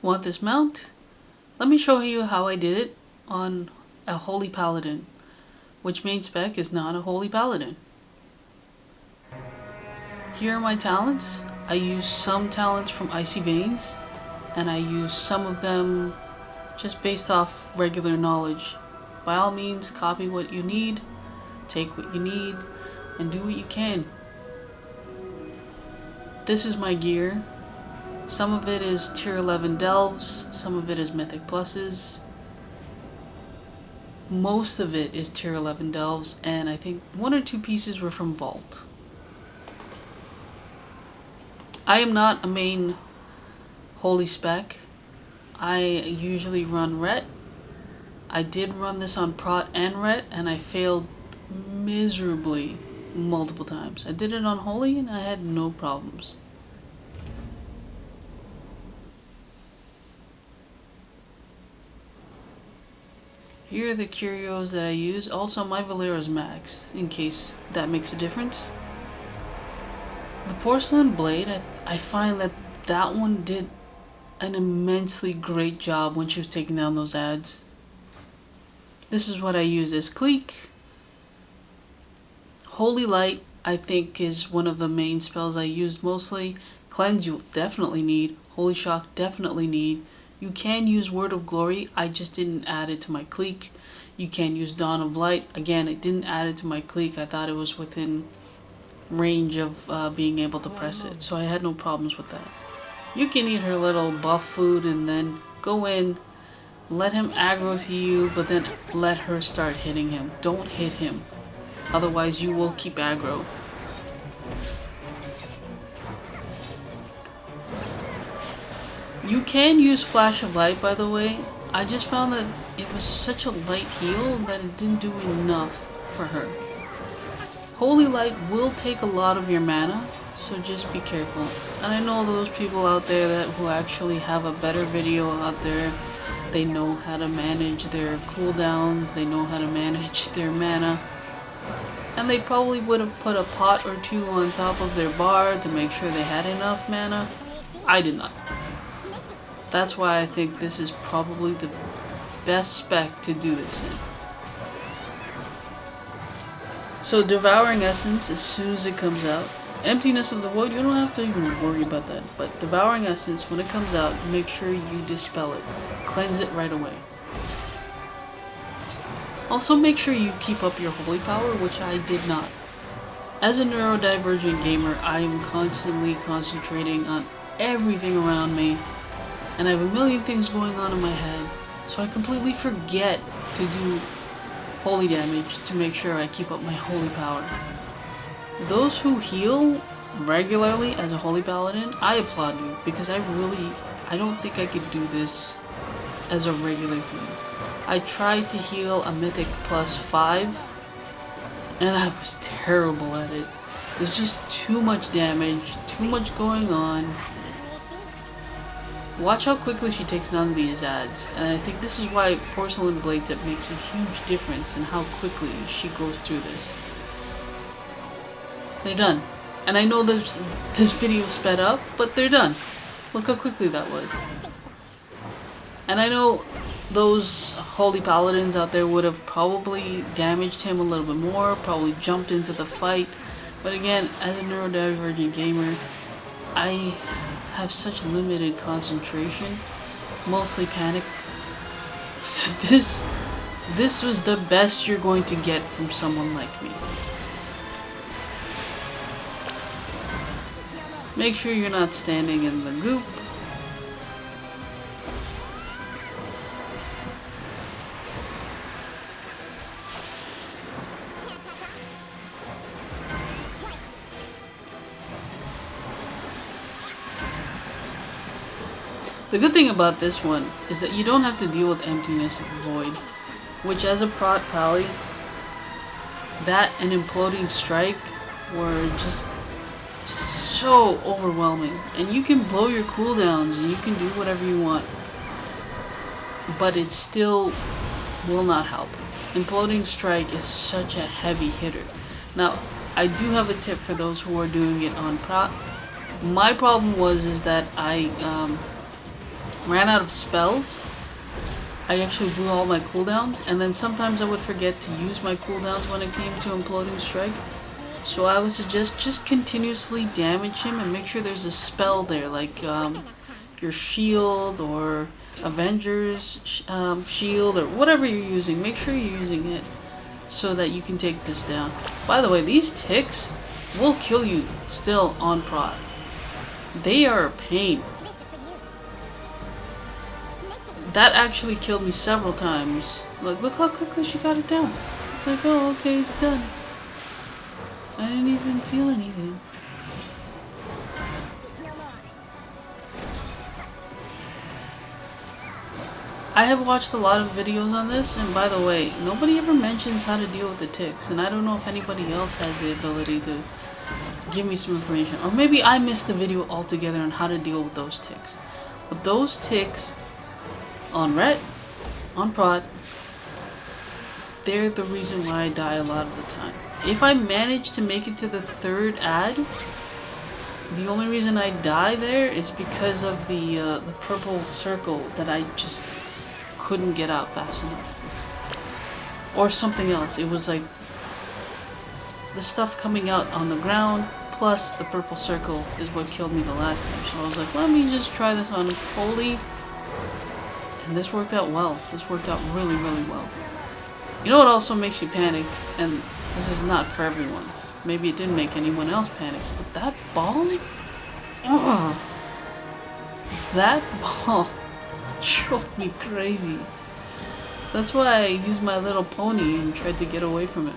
Want this mount? Let me show you how I did it on a Holy Paladin, which main spec is not a Holy Paladin. Here are my talents. I use some talents from Icy Veins, and I use some of them just based off regular knowledge. By all means, copy what you need, take what you need, and do what you can. This is my gear. Some of it is tier 11 delves, some of it is mythic pluses. Most of it is tier 11 delves, and I think 1 or 2 pieces were from vault. I am not a main holy spec. I usually run ret. I did run this on prot and ret, and I failed miserably multiple times. I did it on holy and I had no problems. Here are the curios that I use. Also, my Valera's max, in case that makes a difference. The porcelain blade, I find that one did an immensely great job when she was taking down those ads. This is what I use as clique. Holy Light, I think, is one of the main spells I used mostly. Cleanse you definitely need. Holy Shock definitely need. You can use Word of Glory, I just didn't add it to my clique. You can use Dawn of Light. Again, I didn't add it to my clique. I thought it was within range of being able to press it, so I had no problems with that. You can eat her little buff food and then go in, let him aggro to you, but then let her start hitting him. Don't hit him, otherwise you will keep aggro. You can use Flash of Light, by the way. I just found that it was such a light heal that it didn't do enough for her. Holy Light will take a lot of your mana, so just be careful. And I know those people out there who actually have a better video out there. They know how to manage their cooldowns, they know how to manage their mana. And they probably would have put a pot or 2 on top of their bar to make sure they had enough mana. I did not. That's why I think this is probably the best spec to do this in. So Devouring Essence, as soon as it comes out. Emptiness of the Void, you don't have to even worry about that. But Devouring Essence, when it comes out, make sure you dispel it. Cleanse it right away. Also make sure you keep up your holy power, which I did not. As a neurodivergent gamer, I am constantly concentrating on everything around me. And I have a million things going on in my head, so I completely forget to do holy damage to make sure I keep up my holy power. Those who heal regularly as a holy paladin, I applaud you, because I don't think I could do this as a regular thing. I tried to heal a mythic +5, and I was terrible at it. There's just too much damage, too much going on. Watch how quickly she takes down these ads, and I think this is why Porcelain Blade Tip makes a huge difference in how quickly she goes through this. They're done. And I know this video sped up, but they're done. Look how quickly that was. And I know those Holy Paladins out there would have probably damaged him a little bit more, probably jumped into the fight, but again, as a neurodivergent gamer, I have such limited concentration, mostly panic. So this was the best you're going to get from someone like me. Make sure you're not standing in the goop. The good thing about this one is that you don't have to deal with Emptiness of the Void, which as a prot pally, that and Imploding Strike were just so overwhelming. And you can blow your cooldowns and you can do whatever you want, but it still will not help. Imploding Strike is such a heavy hitter. Now, I do have a tip for those who are doing it on prot. My problem is that I ran out of spells, I actually blew all my cooldowns, and then sometimes I would forget to use my cooldowns when it came to Imploding Strike. So I would suggest just continuously damage him and make sure there's a spell there, like your shield or Avenger's shield or whatever you're using. Make sure you're using it so that you can take this down. By the way, these ticks will kill you still on prod. They are a pain. That actually killed me several times. Like, look how quickly she got it down. It's like, oh, okay, it's done. I didn't even feel anything. I have watched a lot of videos on this, and by the way, nobody ever mentions how to deal with the ticks, and I don't know if anybody else has the ability to give me some information. Or maybe I missed the video altogether on how to deal with those ticks. But those ticks on ret, on prod, they're the reason why I die a lot of the time. If I manage to make it to the third ad, the only reason I die there is because of the purple circle that I just couldn't get out fast enough. Or something else. It was like the stuff coming out on the ground plus the purple circle is what killed me the last time. So I was like, let me just try this on Holy. And this worked out well. This worked out really, really well. You know what also makes you panic? And this is not for everyone. Maybe it didn't make anyone else panic. But that ball? That ball drove me crazy. That's why I used my little pony and tried to get away from it.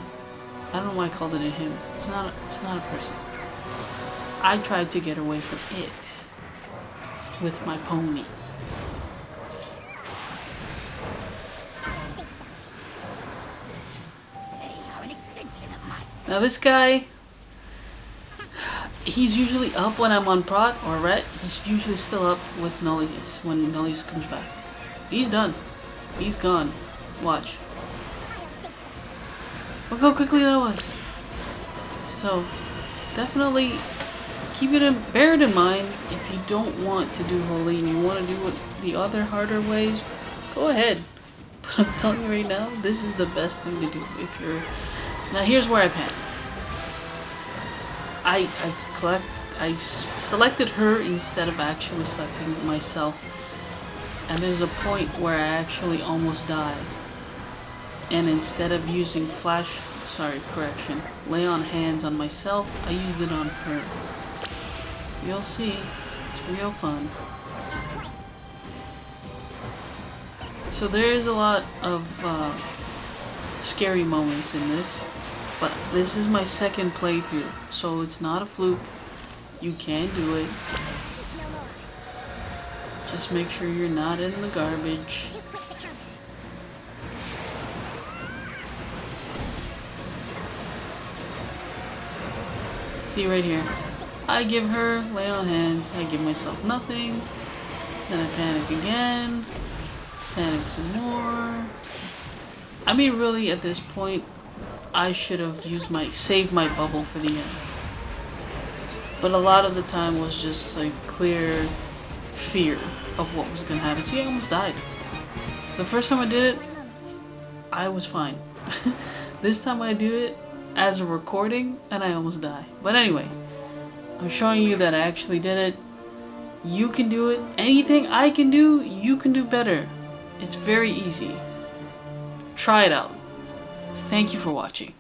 I don't know why I called it a him. It's not a person. I tried to get away from it with my pony. Now this guy, he's usually up when I'm on prod or ret. He's usually still up with Nullaeus when Nullaeus comes back. He's done. He's gone. Watch. Look how quickly that was. So definitely bear it in mind. If you don't want to do Holy and you want to do it the other harder ways, go ahead. But I'm telling you right now, this is the best thing to do if you're... Now here's where I panicked. I selected her instead of actually selecting myself. And there's a point where I actually almost died. And instead of using lay on hands on myself, I used it on her. You'll see, it's real fun. So there's a lot of scary moments in this, but this is my second playthrough, so it's not a fluke. You can do it. Just make sure you're not in the garbage. See right here. I give her lay on hands, I give myself nothing, then I panic again, panic some more. I mean, really, at this point, I should have saved my bubble for the end. But a lot of the time was just like clear fear of what was gonna happen. See, I almost died. The first time I did it, I was fine. This time I do it as a recording, and I almost die. But anyway, I'm showing you that I actually did it. You can do it. Anything I can do, you can do better. It's very easy. Try it out. Thank you for watching.